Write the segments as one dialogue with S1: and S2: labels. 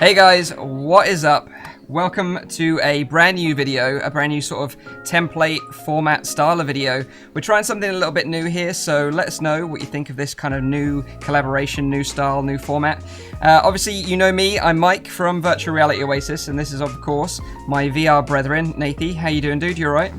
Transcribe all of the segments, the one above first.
S1: Hey guys, what is up? Welcome to a brand new video, a brand new sort of template format style of video. We're trying something a little bit new here, so let us know what you think of this kind of new collaboration, new style, new format. Obviously, you know me, I'm Mike from Virtual Reality Oasis, and this is of course my VR brethren, Nathie. How you doing, dude? You alright?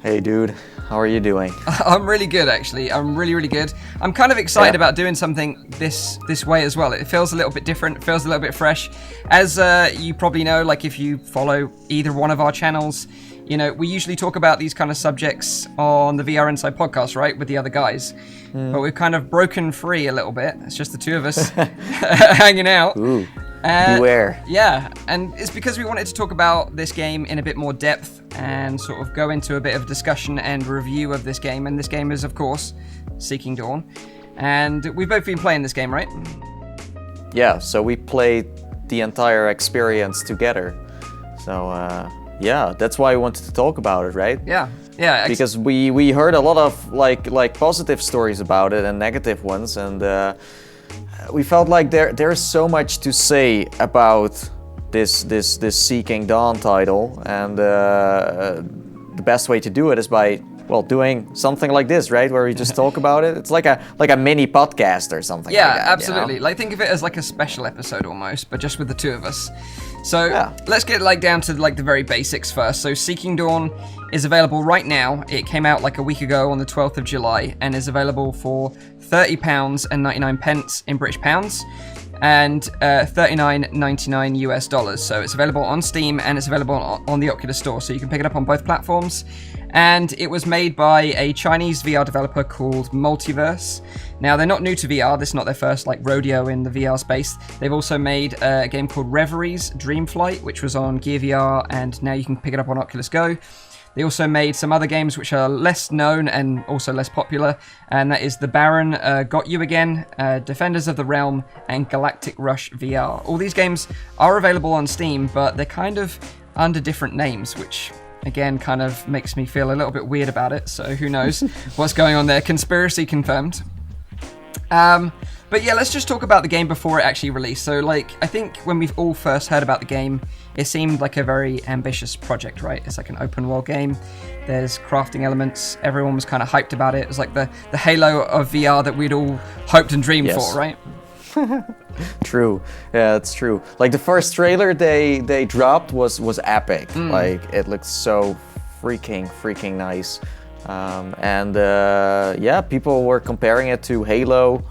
S2: Hey dude, how are you doing?
S1: I'm really good, actually. I'm really good. I'm kind of excited about doing something this way as well. It feels a little bit different. It feels a little bit fresh. As you probably know, like if you follow either one of our channels, you know, we usually talk about these kind of subjects on the VR Inside podcast, right, with the other guys. But we've kind of broken free a little bit. It's just the two of us hanging out.
S2: Ooh, beware.
S1: Yeah, and it's because we wanted to talk about this game in a bit more depth and sort of go into a bit of discussion and review of this game. And this game is, of course, Seeking Dawn. And we've both been playing this game, right?
S2: Yeah, so we played the entire experience together. So, yeah, that's why I wanted to talk about it, right?
S1: Yeah.
S2: Because we heard a lot of like positive stories about it and negative ones, and we felt like there's so much to say about this Seeking Dawn title, and the best way to do it is by doing something like this, right, where we just talk about it. It's like a mini podcast or something.
S1: Yeah,
S2: like that,
S1: absolutely.
S2: You know?
S1: Like think of it as like a special episode almost, but just with the two of us. So let's get like down to like the very basics first. So Seeking Dawn is available right now. It came out like a week ago on the 12th of July and is available for £30 and 99 pence in British pounds and $39.99 US. So it's available on Steam and it's available on the Oculus Store. So you can pick it up on both platforms. And it was made by a Chinese VR developer called Multiverse. Now, they're not new to VR. This is not their first like rodeo in the VR space. They've also made a game called Reveries Dreamflight, which was on Gear VR, and now you can pick it up on Oculus Go. They also made some other games which are less known and also less popular, and that is The Baron, Got You Again, Defenders of the Realm, and Galactic Rush VR. All these games are available on Steam, but they're kind of under different names, which again kind of makes me feel a little bit weird about it, so who knows what's going on there. Conspiracy confirmed. But yeah, let's just talk about the game before it actually released. So like, I think when we've all first heard about the game, it seemed like a very ambitious project, right? It's like an open world game. There's crafting elements. Everyone was kind of hyped about it. It was like the Halo of VR that we'd all hoped and dreamed for, right?
S2: True. Yeah, it's true. Like the first trailer they dropped was epic. Like it looked so freaking nice. Yeah, people were comparing it to Halo,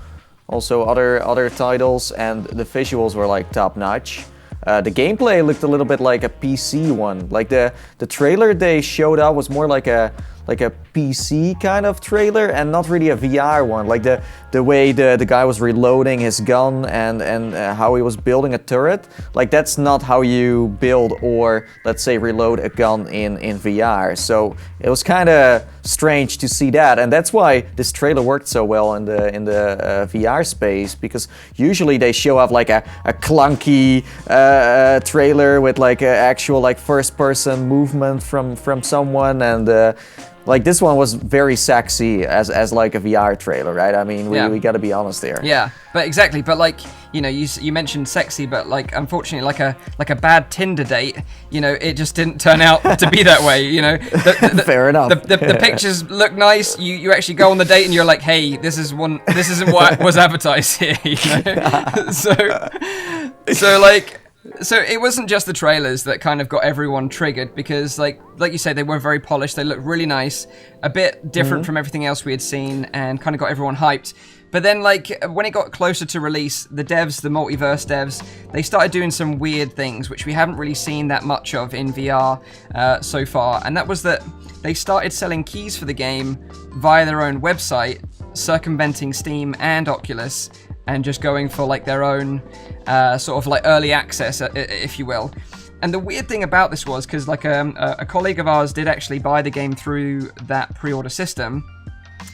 S2: also other titles, and the visuals were like top notch. The gameplay looked a little bit like a PC one. Like the trailer they showed up was more like a PC kind of trailer and not really a VR one. Like the way the guy was reloading his gun and how he was building a turret. Like that's not how you build or let's say reload a gun in VR. So it was kind of strange to see that, and that's why this trailer worked so well in the VR space, because usually they show up like a clunky trailer with like an actual like first person movement from someone, and like this one was very sexy as like a VR trailer, right? I mean, we got to be honest here.
S1: Yeah, but exactly. But like, you know, you mentioned sexy, but like, unfortunately, like a bad Tinder date, you know, it just didn't turn out to be that way. You know,
S2: fair enough.
S1: The pictures look nice. You actually go on the date and you're like, hey, this isn't what was advertised here. You know, So it wasn't just the trailers that kind of got everyone triggered, because like you say, they were very polished. They looked really nice, a bit different from everything else we had seen, and kind of got everyone hyped. But then like when it got closer to release, the Multiverse devs, they started doing some weird things which we haven't really seen that much of in VR so far. And that was that they started selling keys for the game via their own website, circumventing Steam and Oculus, and just going for like their own sort of like early access, if you will. And the weird thing about this was, because like a colleague of ours did actually buy the game through that pre-order system,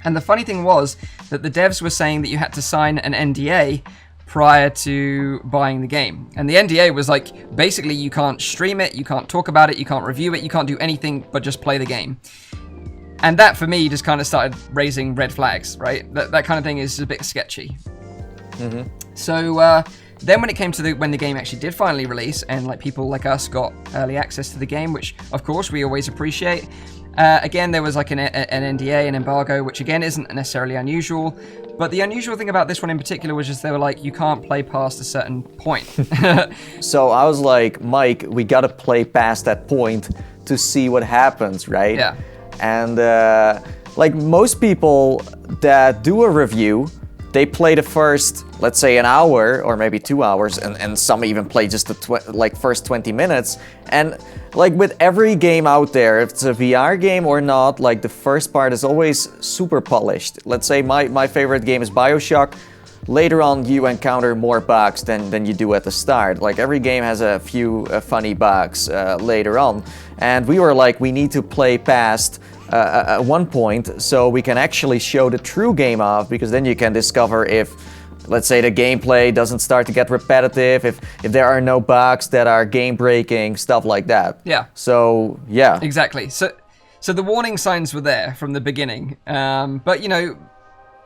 S1: and the funny thing was that the devs were saying that you had to sign an NDA prior to buying the game. And the NDA was like, basically you can't stream it, you can't talk about it, you can't review it, you can't do anything but just play the game. And that for me just kind of started raising red flags, right? That kind of thing is a bit sketchy. So Then when it came to when the game actually did finally release, and like people like us got early access to the game, which of course we always appreciate. Again, there was like an NDA, an embargo, which again isn't necessarily unusual. But the unusual thing about this one in particular was just they were like, you can't play past a certain point.
S2: So I was like, Mike, we gotta play past that point to see what happens, right?
S1: Yeah.
S2: And like most people that do a review, they play the first, let's say, an hour or maybe 2 hours, and some even play just the first 20 minutes. And like with every game out there, if it's a VR game or not, like the first part is always super polished. Let's say my favorite game is BioShock. Later on, you encounter more bugs than you do at the start. Like every game has a few funny bugs later on. And we were like, we need to play past one point so we can actually show the true game off, because then you can discover if, let's say, the gameplay doesn't start to get repetitive, if there are no bugs that are game breaking, stuff like that.
S1: Yeah.
S2: So yeah.
S1: Exactly. So the warning signs were there from the beginning, but you know,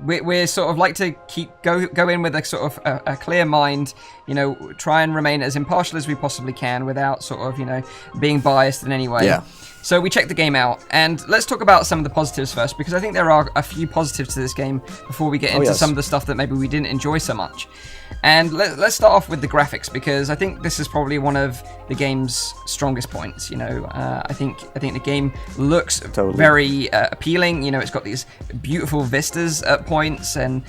S1: we're sort of like to go in with a sort of a clear mind, you know, try and remain as impartial as we possibly can without sort of, you know, being biased in any way.
S2: Yeah.
S1: So we checked the game out, and let's talk about some of the positives first, because I think there are a few positives to this game before we get into some of the stuff that maybe we didn't enjoy so much. And let's start off with the graphics, because I think this is probably one of the game's strongest points. You know, I think the game looks very appealing. You know, it's got these beautiful vistas at points and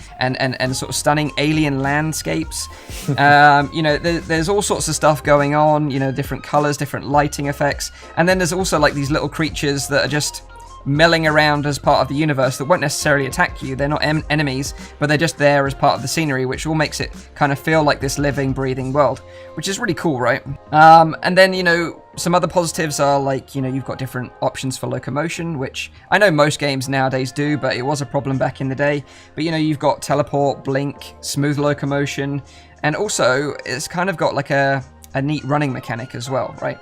S1: sort of stunning alien landscapes. You know, there's all sorts of stuff going on. You know, different colors, different lighting effects, and then there's also like these little creatures that are just milling around as part of the universe that won't necessarily attack you. They're not enemies, but they're just there as part of the scenery, which all makes it kind of feel like this living, breathing world, which is really cool, right? And then, you know, some other positives are like, you know, you've got different options for locomotion, which I know most games nowadays do, but it was a problem back in the day. But, you know, you've got teleport, blink, smooth locomotion, and also it's kind of got like a neat running mechanic as well, right?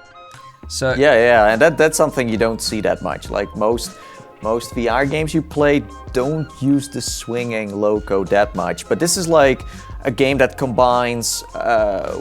S1: So
S2: yeah, and that's something you don't see that much. Like most VR games you play don't use the swinging loco that much, but this is like a game that combines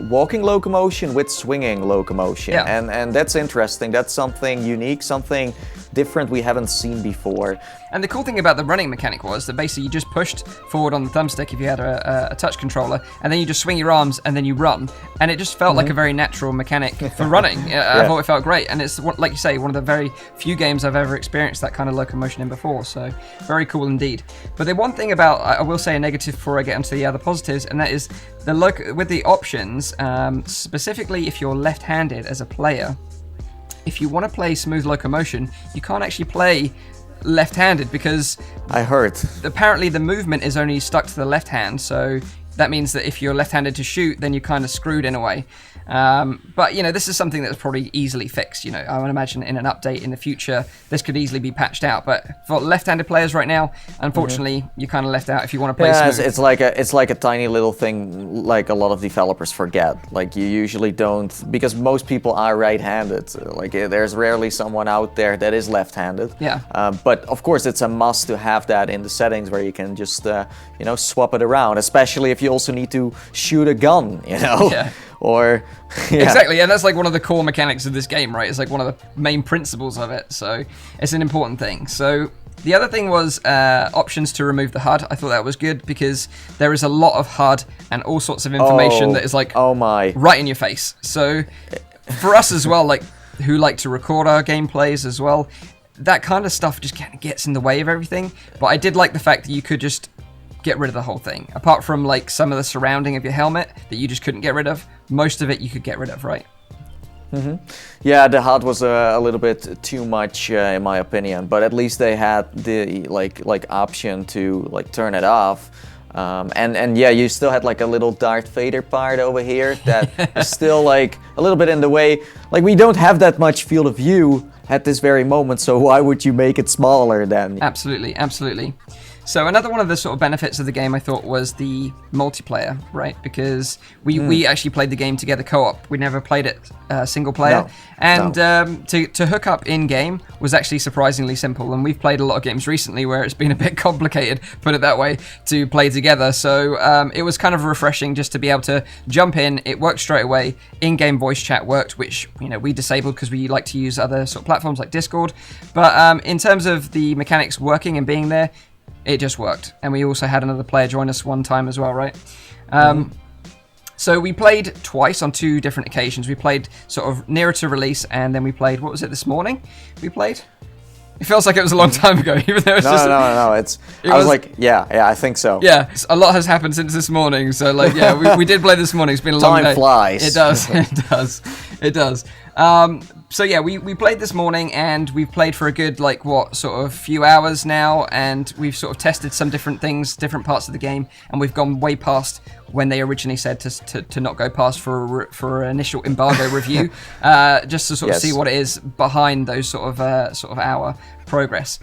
S2: walking locomotion with swinging locomotion, and that's interesting. That's something unique, something different we haven't seen before.
S1: And the cool thing about the running mechanic was that basically you just pushed forward on the thumbstick if you had a touch controller, and then you just swing your arms and then you run, and it just felt like a very natural mechanic for running. I thought it felt great, and it's, like you say, one of the very few games I've ever experienced that kind of locomotion in before, so very cool indeed. But the one thing about, I will say a negative before I get onto the other positives, and that is with the options, specifically if you're left-handed as a player, if you want to play smooth locomotion, you can't actually play left-handed, because
S2: I heard
S1: apparently the movement is only stuck to the left hand, so that means that if you're left-handed to shoot, then you're kind of screwed in a way. But, you know, this is something that's probably easily fixed. You know, I would imagine in an update in the future, this could easily be patched out. But for left-handed players right now, unfortunately, you're kind of left out if you want to play smooth.
S2: It's like a tiny little thing, like a lot of developers forget. Like you usually don't, because most people are right-handed. Like there's rarely someone out there that is left-handed.
S1: Yeah.
S2: But of course, it's a must to have that in the settings where you can just, you know, swap it around. Especially if you also need to shoot a gun, you know.
S1: Yeah.
S2: Or
S1: Exactly, and that's like one of the core mechanics of this game, right? It's like one of the main principles of it, so it's an important thing. So the other thing was options to remove the HUD. I thought that was good because there is a lot of HUD and all sorts of information that is like right in your face. So for us as well, like who like to record our gameplays as well, that kind of stuff just kind of gets in the way of everything. But I did like the fact that you could just get rid of the whole thing. Apart from like some of the surrounding of your helmet that you just couldn't get rid of, most of it you could get rid of, right?
S2: Yeah, the HUD was a little bit too much in my opinion, but at least they had the like option to like turn it off. And yeah, you still had like a little Darth Vader part over here that is still like a little bit in the way. Like we don't have that much field of view at this very moment, so why would you make it smaller then?
S1: Absolutely, absolutely. So another one of the sort of benefits of the game I thought was the multiplayer, right? Because we actually played the game together co-op. We never played it single player.
S2: No.
S1: And to hook up in-game was actually surprisingly simple. And we've played a lot of games recently where it's been a bit complicated, put it that way, to play together. So it was kind of refreshing just to be able to jump in. It worked straight away. In-game voice chat worked, which we disabled because we like to use other sort of platforms like Discord. But in terms of the mechanics working and being there, it just worked. And we also had another player join us one time as well, right? So we played twice on 2 different occasions. We played sort of nearer to release, and then we played, what was it, this morning? We played? It feels like it was a long time ago, even though it's
S2: no,
S1: just...
S2: No, I was like, yeah, I think so.
S1: Yeah, a lot has happened since this morning. So, like, yeah, we did play this morning. It's been a long day.
S2: Time flies.
S1: It does. It does. So yeah, we played this morning, and we've played for a good, like, sort of few hours now, and we've sort of tested some different things, different parts of the game, and we've gone way past when they originally said to not go past for an initial embargo review, just to sort of see what it is behind those sort of hour progress.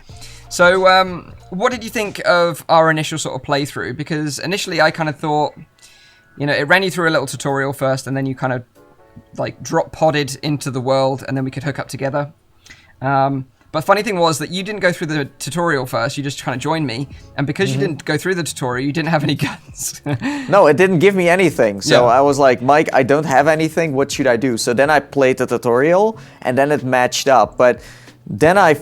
S1: So what did you think of our initial sort of playthrough? Because initially I kind of thought, it ran you through a little tutorial first, and then you kind of like drop podded into the world, and then we could hook up together. But funny thing was that you didn't go through the tutorial first, you just kind of joined me, and because you didn't go through the tutorial, you didn't have any guns.
S2: No, it didn't give me anything. So I was like, Mike, I don't have anything, what should I do? So then I played the tutorial, and then it matched up. But then we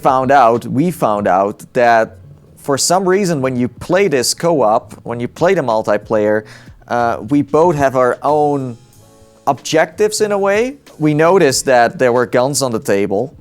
S2: found out that for some reason when you play this co-op, when you play the multiplayer, we both have our own objectives in a way. We noticed that there were guns on the table,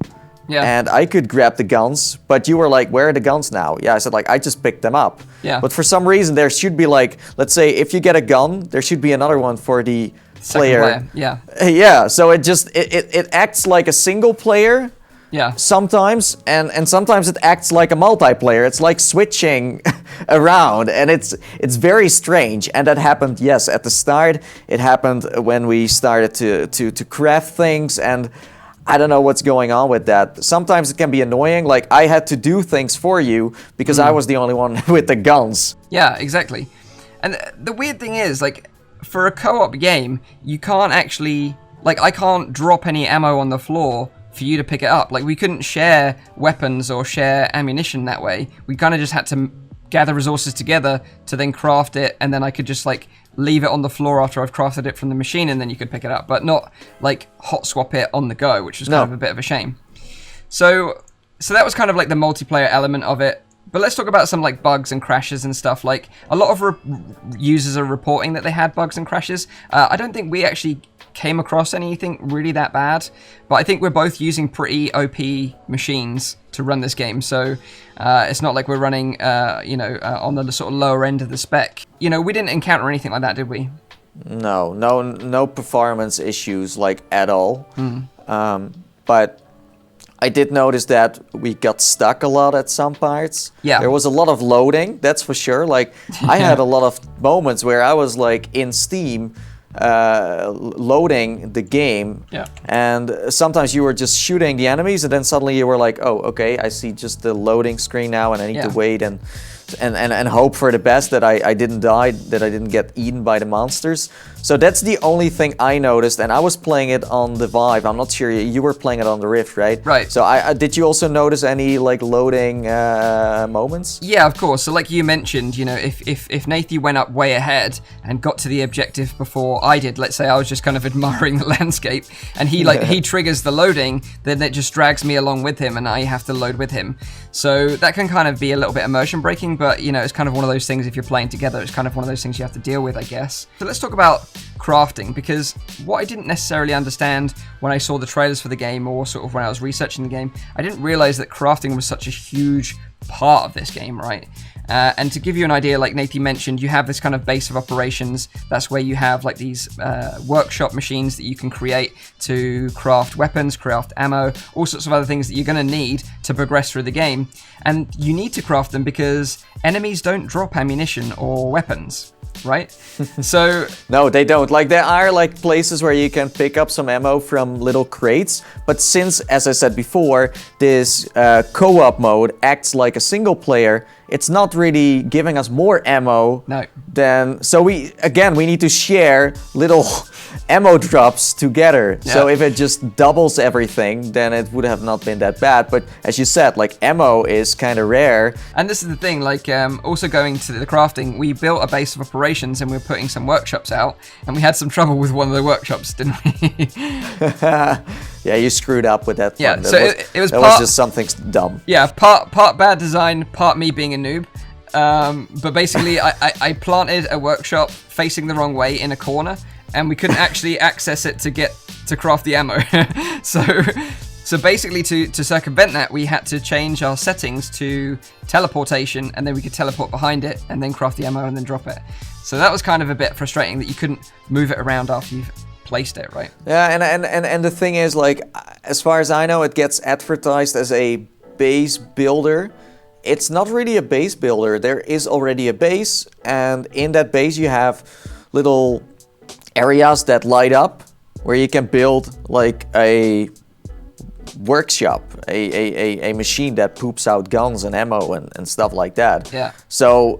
S2: and I could grab the guns, but you were like, where are the guns now? Yeah, I said, like, I just picked them up. Yeah. But for some reason there should be, like, let's say if you get a gun, there should be another one for the player. Yeah. Yeah, so it acts like a single player. Yeah. Sometimes, and sometimes it acts like a multiplayer. It's like switching around, and it's very strange. And that happened, yes, at the start. It happened when we started to craft things, and I don't know what's going on with that. Sometimes it can be annoying. Like, I had to do things for you because I was the only one with the guns.
S1: Yeah, exactly. And the weird thing is, like, for a co-op game, you can't actually, like, I can't drop any ammo on the floor for you to pick it up. Like, we couldn't share weapons or share ammunition that way. We kind of just had to gather resources together to then craft it, and then I could just, like, leave it on the floor after I've crafted it from the machine, and then you could pick it up, but not, like, hot swap it on the go, which was kind of a bit of a shame. So that was kind of like the multiplayer element of it. But let's talk about some, like, bugs and crashes and stuff. Like, a lot of users are reporting that they had bugs and crashes. I don't think we actually came across anything really that bad, but I think we're both using pretty OP machines to run this game, so it's not like we're running, on the sort of lower end of the spec. We didn't encounter anything like that, did we?
S2: No performance issues, like, at all. But I did notice that we got stuck a lot at some parts. Yeah. There was a lot of loading, that's for sure. Like, I had a lot of moments where I was, like, in Steam, loading the game, and sometimes you were just shooting the enemies, and then suddenly you were like, oh, okay, I see just the loading screen now, and I need to wait and hope for the best that I didn't die, that I didn't get eaten by the monsters. So that's the only thing I noticed, and I was playing it on the Vive. I'm not sure, you were playing it on the Rift, right? Right. So did you also notice any, like, loading moments?
S1: Yeah, of course. So like you mentioned, if Nathie went up way ahead and got to the objective before I did, let's say I was just kind of admiring the landscape, and he triggers the loading, then it just drags me along with him, and I have to load with him. So that can kind of be a little bit immersion breaking, but it's kind of one of those things, if you're playing together, it's kind of one of those things you have to deal with, I guess. So let's talk about crafting, because what I didn't necessarily understand when I saw the trailers for the game, or sort of when I was researching the game, I didn't realize that crafting was such a huge part of this game, right? And to give you an idea, like Nathie mentioned, you have this kind of base of operations. That's where you have, like, these workshop machines that you can create to craft weapons, craft ammo, all sorts of other things that you're going to need to progress through the game. And you need to craft them because enemies don't drop ammunition or weapons, right? So
S2: no, they don't. Like, there are, like, places where you can pick up some ammo from little crates, but since, as I said before, this co-op mode acts like like a single player, it's not really giving us more ammo.
S1: No.
S2: So we need to share little ammo drops together.
S1: Yeah.
S2: So if it just doubles everything, then it would have not been that bad. But as you said, like ammo is kind of rare.
S1: And this is the thing, like also going to the crafting, we built a base of operations and we were putting some workshops out, and we had some trouble with one of the workshops, didn't we?
S2: Yeah, you screwed up with that.
S1: Yeah,
S2: one.
S1: so it was
S2: that
S1: part,
S2: was just something dumb.
S1: Yeah, part bad design, part me being a noob. But basically, I planted a workshop facing the wrong way in a corner, and we couldn't actually access it to craft the ammo. So basically, to circumvent that, we had to change our settings to teleportation, and then we could teleport behind it, and then craft the ammo and then drop it. So that was kind of a bit frustrating that you couldn't move it around after you've placed it, right?
S2: Yeah, and the thing is, like, as far as I know, it gets advertised as a base builder. It's not really a base builder. There is already a base, and in that base you have little areas that light up where you can build like a workshop, a machine that poops out guns and ammo and stuff like that.
S1: Yeah.
S2: So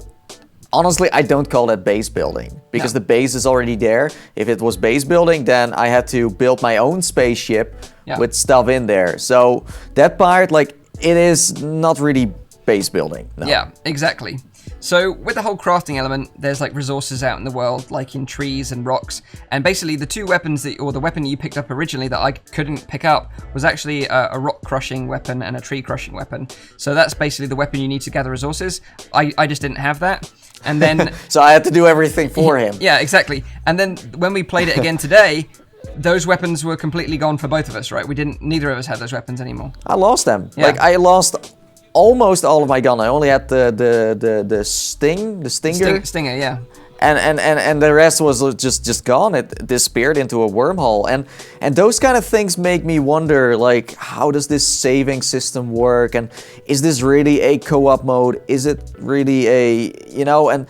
S2: honestly, I don't call that base building because the base is already there. If it was base building, then I had to build my own spaceship with stuff in there. So that part, like, it is not really base building. No.
S1: Yeah, exactly. So with the whole crafting element, there's like resources out in the world, like in trees and rocks. And basically the two weapons the weapon you picked up originally that I couldn't pick up was actually a rock crushing weapon and a tree crushing weapon. So that's basically the weapon you need to gather resources. I just didn't have that. And then
S2: so I had to do everything for him.
S1: Yeah, exactly. And then when we played it again today, those weapons were completely gone for both of us, right? Neither of us had those weapons anymore.
S2: I lost them.
S1: Yeah.
S2: Like, I lost almost all of my gun. I only had the stinger.
S1: Stinger, yeah.
S2: And the rest was just gone. It disappeared into a wormhole. And those kind of things make me wonder, like, how does this saving system work? And is this really a co-op mode? Is it really and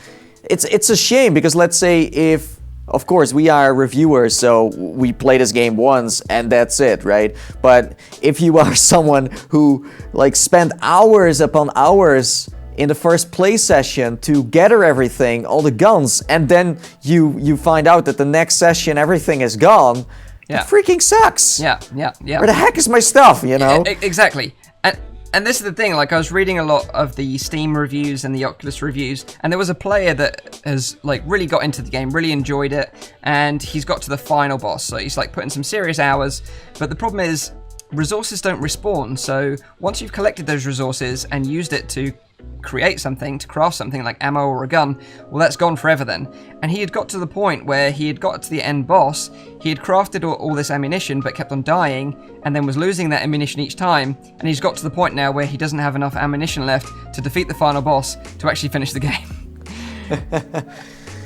S2: it's a shame because let's say if, of course, we are reviewers, so we play this game once and that's it, right? But if you are someone who like spent hours upon hours in the first play session to gather everything, all the guns, and then you find out that the next session everything is gone, it freaking sucks.
S1: Yeah.
S2: Where the heck is my stuff, you know?
S1: Exactly. And this is the thing, like I was reading a lot of the Steam reviews and the Oculus reviews, and there was a player that has like really got into the game, really enjoyed it, and he's got to the final boss, so he's like putting some serious hours, but the problem is resources don't respawn, so once you've collected those resources and used it to create something, to craft something like ammo or a gun, well, that's gone forever then. And he had got to the point where he had got to the end boss, he had crafted all this ammunition but kept on dying and then was losing that ammunition each time, and he's got to the point now where he doesn't have enough ammunition left to defeat the final boss to actually finish the game.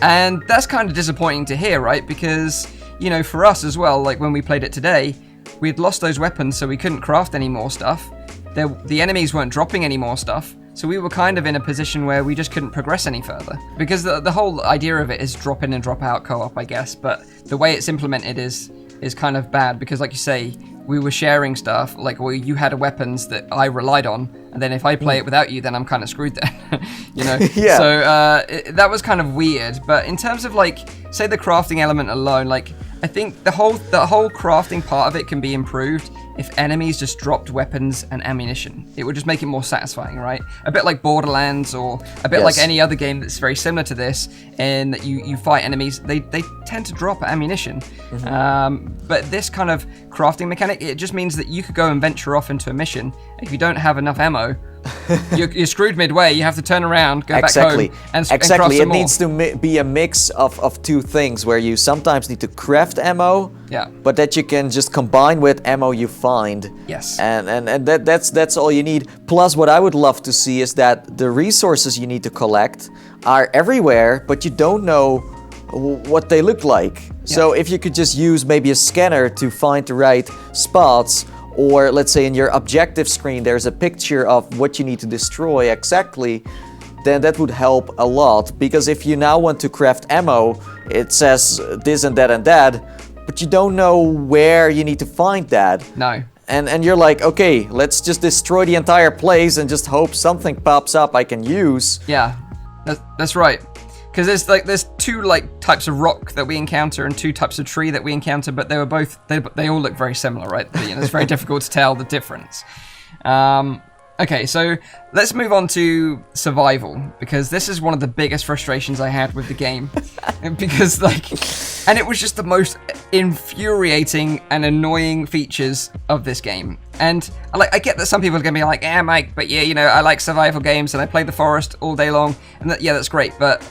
S1: And that's kind of disappointing to hear, right? Because, you know, for us as well, like when we played it today, we had lost those weapons so we couldn't craft any more stuff. The enemies weren't dropping any more stuff. So we were kind of in a position where we just couldn't progress any further. Because the whole idea of it is drop in and drop out co-op, I guess. But the way it's implemented is kind of bad. Because like you say, we were sharing stuff. Like, well, you had weapons that I relied on. And then if I play it without you, then I'm kind of screwed then. You know?
S2: Yeah.
S1: So that was kind of weird. But in terms of like, say the crafting element alone, like, I think the whole crafting part of it can be improved if enemies just dropped weapons and ammunition. It would just make it more satisfying, right? A bit like Borderlands or a bit like any other game that's very similar to this, in that you fight enemies, they tend to drop ammunition. But this kind of crafting mechanic, it just means that you could go and venture off into a mission. If you don't have enough ammo, you're screwed midway. You have to turn around, go back home, and craft some more.
S2: It needs to be a mix of two things, where you sometimes need to craft ammo, but that you can just combine with ammo you find.
S1: Yes.
S2: And that's all you need. Plus, what I would love to see is that the resources you need to collect are everywhere, but you don't know what they look like. So if you could just use maybe a scanner to find the right spots, or let's say in your objective screen there's a picture of what you need to destroy exactly, then that would help a lot. Because if you now want to craft ammo, it says this and that, but you don't know where you need to find that.
S1: No.
S2: and you're like, okay, let's just destroy the entire place and just hope something pops up I can use.
S1: Yeah, that's right. Because there's two like types of rock that we encounter and two types of tree that we encounter, but they all look very similar, right? It's very difficult to tell the difference. Okay, so let's move on to survival, because this is one of the biggest frustrations I had with the game. Because, and it was just the most infuriating and annoying features of this game. And, I get that some people are going to be like, yeah, Mike, but yeah, I like survival games and I play The Forest all day long. And that's great. But,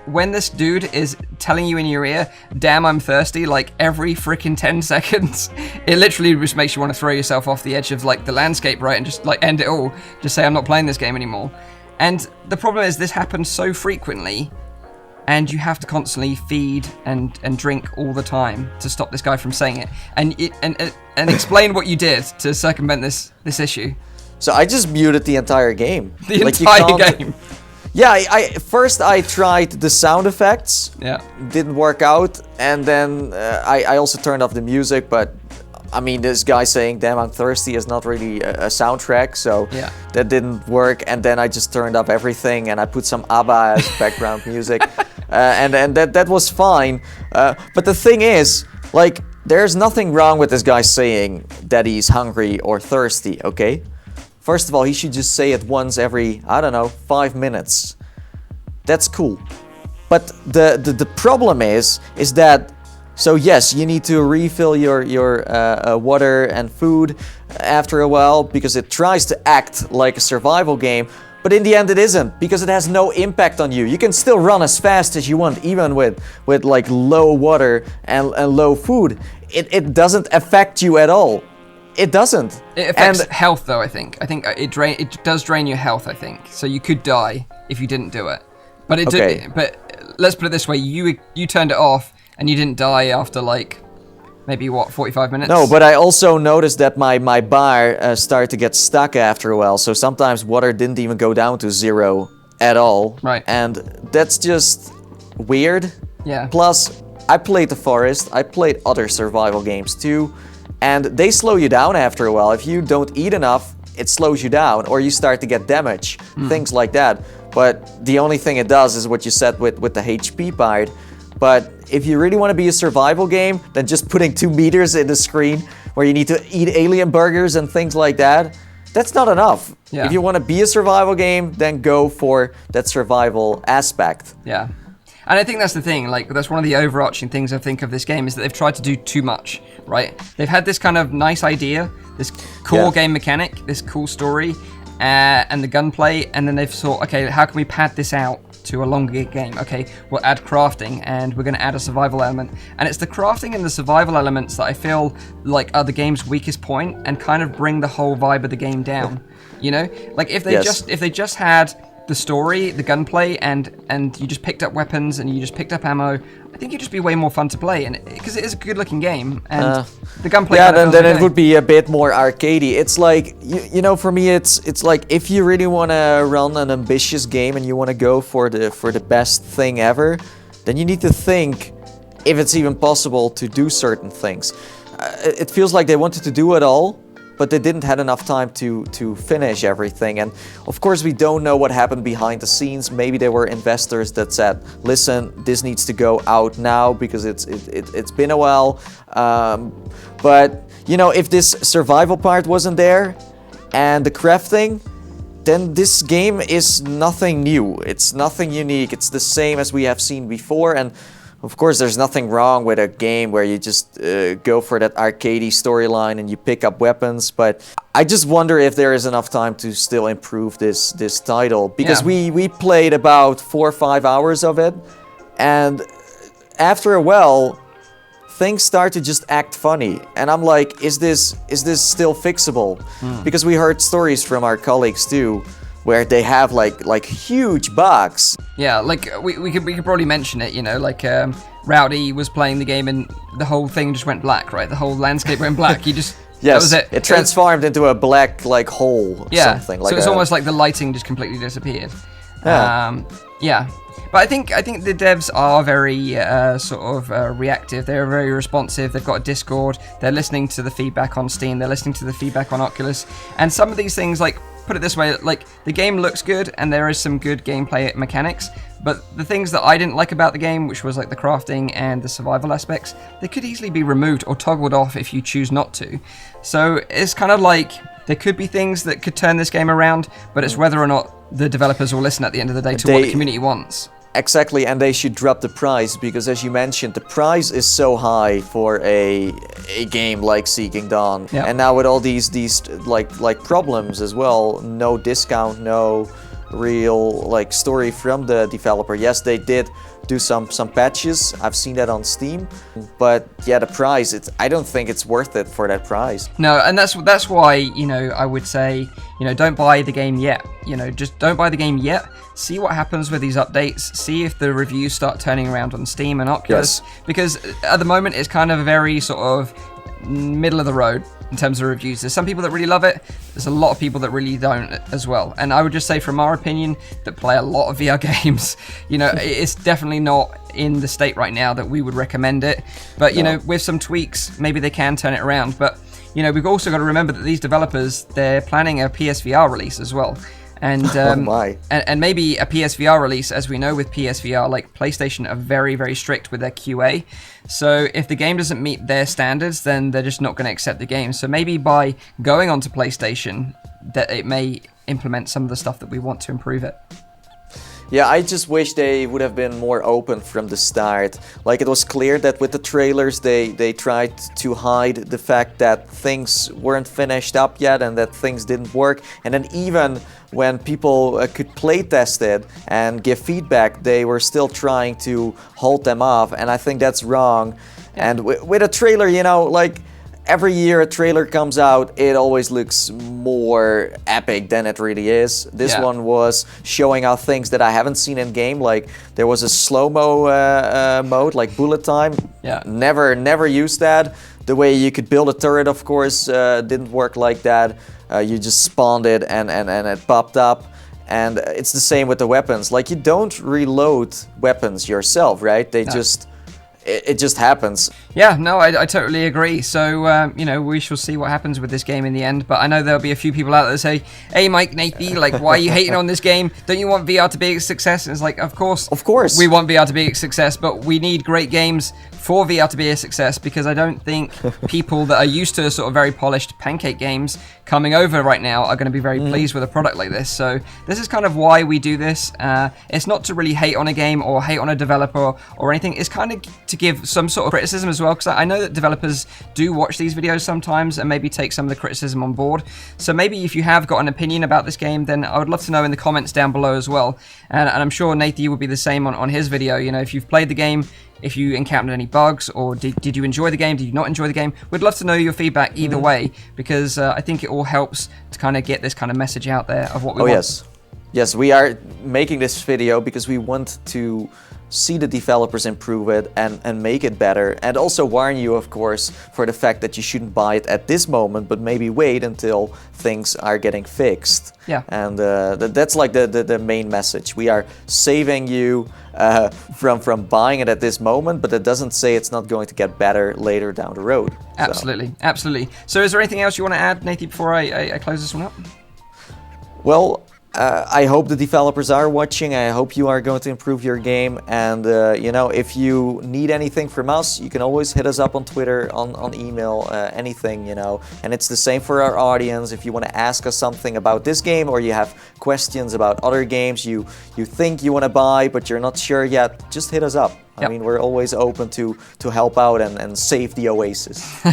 S1: when this dude is telling you in your ear, damn, I'm thirsty, every freaking 10 seconds, it literally just makes you want to throw yourself off the edge of, the landscape, right? And just, end it all. Just say, I'm not playing this game anymore. And the problem is this happens so frequently, and you have to constantly feed and drink all the time to stop this guy from saying it. And explain what you did to circumvent this issue.
S2: So I just muted the entire game.
S1: The entire game.
S2: Yeah, first I tried the sound effects.
S1: Yeah.
S2: Didn't work out, and then I also turned off the music, but I mean, this guy saying, damn, I'm thirsty is not really a soundtrack, so
S1: yeah.
S2: That didn't work. And then I just turned up everything and I put some ABBA as background music. And that was fine. But the thing is, there's nothing wrong with this guy saying that he's hungry or thirsty, okay? First of all, he should just say it once every, 5 minutes. That's cool. But the problem is that, so yes, you need to refill your water and food after a while, because it tries to act like a survival game, but in the end it isn't, because it has no impact on you. You can still run as fast as you want, even with low water and low food. It doesn't affect you at all. It doesn't.
S1: It affects health, though, I think. I think it does drain your health, I think. So you could die if you didn't do it. But but let's put it this way, you turned it off, and you didn't die after, maybe, 45 minutes?
S2: No, but I also noticed that my bar started to get stuck after a while. So sometimes water didn't even go down to 0 at all.
S1: Right.
S2: And that's just weird.
S1: Yeah.
S2: Plus, I played The Forest. I played other survival games too. And they slow you down after a while. If you don't eat enough, it slows you down. Or you start to get damage. Things like that. But the only thing it does is what you said with the HP part. But if you really want to be a survival game, then just putting 2 meters in the screen where you need to eat alien burgers and things like that, that's not enough.
S1: Yeah.
S2: If you want to be a survival game, then go for that survival aspect.
S1: Yeah. And I think that's the thing, that's one of the overarching things I think of this game, is that they've tried to do too much, right? They've had this kind of nice idea, this cool game mechanic, this cool story, and the gunplay, and then they've thought, okay, how can we pad this out to a longer game? Okay, we'll add crafting, and we're going to add a survival element. And it's the crafting and the survival elements that I feel are the game's weakest point, and kind of bring the whole vibe of the game down. If they just had the story, the gunplay, and you just picked up weapons and you just picked up ammo, I think it'd just be way more fun to play, and because it is a good-looking game, and the gunplay.
S2: Yeah, then it would be a bit more arcadey. It's for me, it's like if you really want to run an ambitious game and you want to go for the best thing ever, then you need to think if it's even possible to do certain things. It feels like they wanted to do it all, but they didn't have enough time to finish everything. And of course, we don't know what happened behind the scenes. Maybe there were investors that said, listen, this needs to go out now because it's been a while. But if this survival part wasn't there and the crafting, then this game is nothing new. It's nothing unique. It's the same as we have seen before. And of course, there's nothing wrong with a game where you just go for that arcadey storyline and you pick up weapons, but I just wonder if there is enough time to still improve this title, because we played about 4 or 5 hours of it, and after a while, things start to just act funny, and I'm like, is this still fixable? Because we heard stories from our colleagues too, where they have like huge bugs.
S1: Yeah, we could probably mention it, Rowdy was playing the game and the whole thing just went black, right? The whole landscape went black. He just that was it.
S2: It transformed into a black hole, something like that.
S1: So it's almost like the lighting just completely disappeared.
S2: Yeah.
S1: Yeah. But I think the devs are very reactive. They're very responsive. They've got a Discord. They're listening to the feedback on Steam. They're listening to the feedback on Oculus. And some of these things, like, put it this way, like, the game looks good and there is some good gameplay mechanics. But the things that I didn't like about the game, which was like the crafting and the survival aspects, they could easily be removed or toggled off if you choose not to. So it's kind of like there could be things that could turn this game around, but it's whether or not the developers will listen at the end of the day to what the community wants.
S2: Exactly, and they should drop the price, because as you mentioned, the price is so high for a game like Seeking Dawn.
S1: Yep.
S2: And now with all these like problems as well, no discount, no real like story from the developer. Yes, they did do some patches. I've seen that on Steam, but yeah, the price, I don't think it's worth it for that price.
S1: No, and that's why, you know, I would say, you know, don't buy the game yet. You know, just don't buy the game yet. See what happens with these updates. See if the reviews start turning around on Steam and Oculus. Yes. Because at the moment it's kind of a very sort of middle of the road in terms of reviews. There's some people that really love it. There's a lot of people that really don't as well. And I would just say, from our opinion, that play a lot of VR games, you know, it's definitely not in the state right now that we would recommend it. But, you know, with some tweaks, maybe they can turn it around. But, you know, we've also got to remember that these developers, they're planning a PSVR release as well. And and maybe a PSVR release, as we know with PSVR, like PlayStation are very, very strict with their QA. So if the game doesn't meet their standards, then they're just not going to accept the game. So maybe by going onto PlayStation, that it may implement some of the stuff that we want to improve it.
S2: Yeah, I just wish they would have been more open from the start. Like, it was clear that with the trailers they tried to hide the fact that things weren't finished up yet and that things didn't work. And then even when people could play test it and give feedback, they were still trying to hold them off. And I think that's wrong. And with a trailer, you know, like, every year a trailer comes out, it always looks more epic than it really is. This one was showing out things that I haven't seen in game. Like, there was a slow-mo mode, like bullet time.
S1: Yeah.
S2: Never used that. The way you could build a turret, of course, didn't work like that. You just spawned it and it popped up. And it's the same with the weapons. Like, you don't reload weapons yourself, right? They just... It just happens.
S1: Yeah, no, I totally agree. So, you know, we shall see what happens with this game in the end. But I know there'll be a few people out there that say, hey, Mike, Nathie, like, why are you hating on this game? Don't you want VR to be a success? And it's like, of course.
S2: Of course.
S1: We want VR to be a success, but we need great games for VR to be a success, because I don't think people that are used to sort of very polished pancake games coming over right now are going to be very pleased with a product like this. So this is kind of why we do this. It's not to really hate on a game or hate on a developer or anything. It's kind of to give some sort of criticism as well, because I know that developers do watch these videos sometimes and maybe take some of the criticism on board. So maybe if you have got an opinion about this game, then I would love to know in the comments down below as well. And I'm sure Nathie will be the same on his video. You know, if you've played the game, if you encountered any bugs, or did you enjoy the game, did you not enjoy the game, we'd love to know your feedback either way, because I think it all helps to kind of get this kind of message out there of what we want.
S2: Yes, we are making this video because we want to see the developers improve it and make it better, and also warn you, of course, for the fact that you shouldn't buy it at this moment, but maybe wait until things are getting fixed.
S1: Yeah.
S2: And that's like the main message. We are saving you from buying it at this moment, but that doesn't say it's not going to get better later down the road.
S1: Absolutely, absolutely. So is there anything else you want to add, Nathie, before I close this one up?
S2: Well, I hope the developers are watching. I hope you are going to improve your game. And, you know, if you need anything from us, you can always hit us up on Twitter, on email, anything, you know. And it's the same for our audience. If you want to ask us something about this game, or you have questions about other games you think you want to buy, but you're not sure yet, just hit us up. I mean, we're always open to help out and save the Oasis.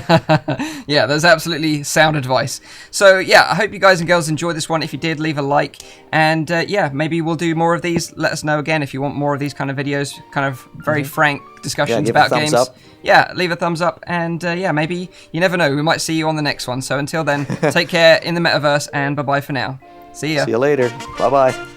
S1: Yeah, that's absolutely sound advice. So, yeah, I hope you guys and girls enjoyed this one. If you did, leave a like. And, yeah, maybe we'll do more of these. Let us know again if you want more of these kind of videos, kind of very frank discussions about games.
S2: Up.
S1: Yeah, leave a thumbs up. And, yeah, maybe, you never know, we might see you on the next one. So until then, take care in the metaverse, and bye-bye for now. See ya.
S2: See you later. Bye-bye.